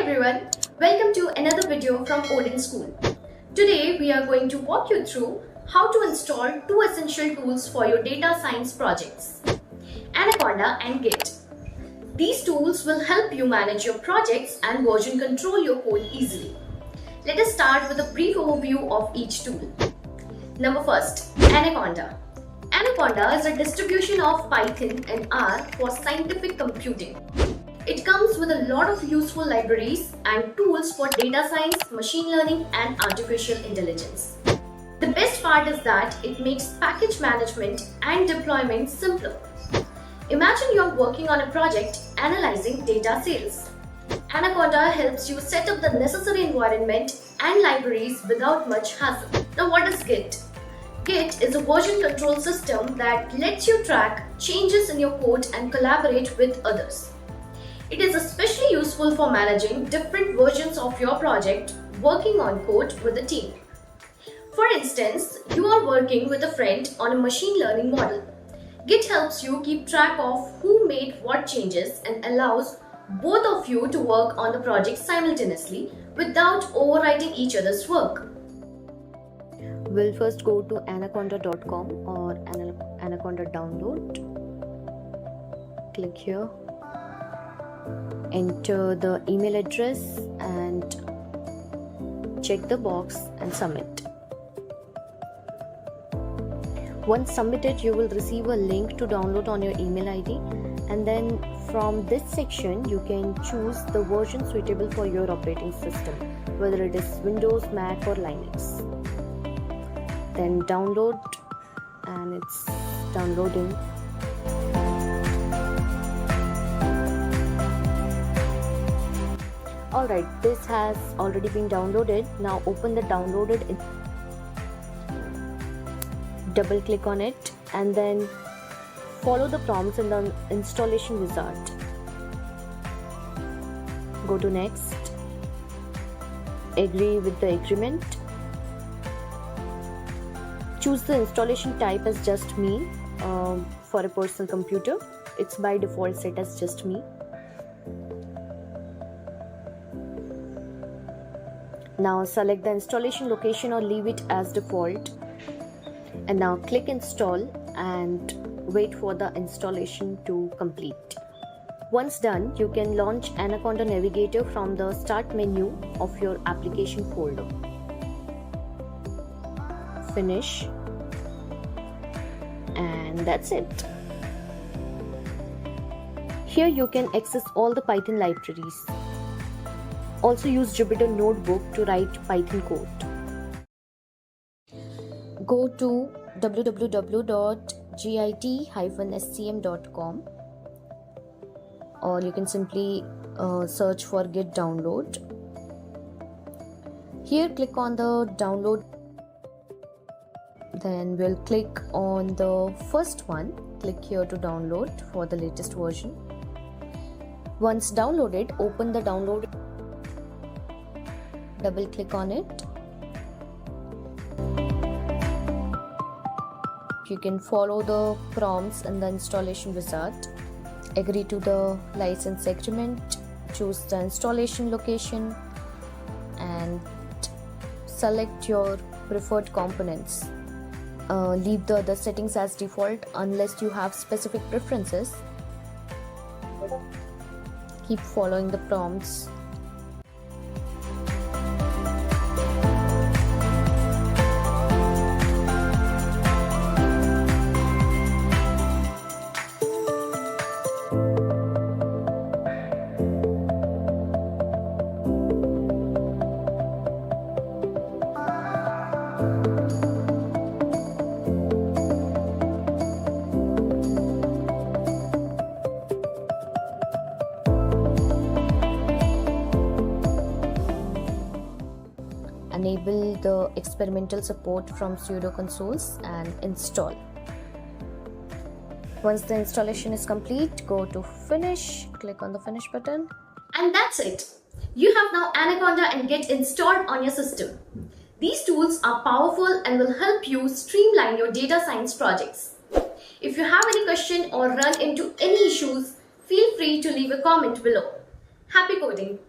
everyone, welcome to another video from OdinSchool. Today we are going to walk you through how to install two essential tools for your data science projects, Anaconda and Git. These tools will help you manage your projects and version control your code easily. Let us start with a brief overview of each tool. Number first, Anaconda. Anaconda is a distribution of Python and R for scientific computing. It comes with a lot of useful libraries and tools for data science, machine learning, and artificial intelligence. The best part is that it makes package management and deployment simpler. Imagine you're working on a project analyzing data sales. Anaconda helps you set up the necessary environment and libraries without much hassle. Now, what is Git? Git is a version control system that lets you track changes in your code and collaborate with others. It is especially useful for managing different versions of your project, working on code with a team. For instance, you are working with a friend on a machine learning model. Git helps you keep track of who made what changes and allows both of you to work on the project simultaneously without overwriting each other's work. We'll first go to anaconda.com or Anaconda download. Click here. Enter the email address and check the box and submit. Once submitted, you will receive a link to download on your email ID, and then from this section you can choose the version suitable for your operating system, whether it is Windows, Mac or Linux. Then download, and it's downloading. Alright, this has already been downloaded. Now open the downloaded, double click on it, and then follow the prompts in the installation wizard. Go to next, agree with the agreement. Choose the installation type as just me. For a personal computer, it's by default set as just me. Now select the installation location or leave it as default. And now click install and wait for the installation to complete. Once done, you can launch Anaconda Navigator from the start menu of your application folder. Finish. And that's it. Here you can access all the Python libraries. Also use Jupyter Notebook to write Python code. Go to www.git-scm.com, or you can simply search for Git download. Here click on the download. Then we'll click on the first one. Click here to download for the latest version. Once downloaded, open the download. Double click on it. You can follow the prompts in the installation wizard. Agree to the license agreement. Choose the installation location and select your preferred components. Leave the other settings as default unless you have specific preferences. Keep following the prompts. Enable the experimental support from pseudo consoles and install. Once the installation is complete, go to finish, click on the finish button. And that's it. You have now Anaconda and Git installed on your system. These tools are powerful and will help you streamline your data science projects. If you have any question or run into any issues, feel free to leave a comment below. Happy coding!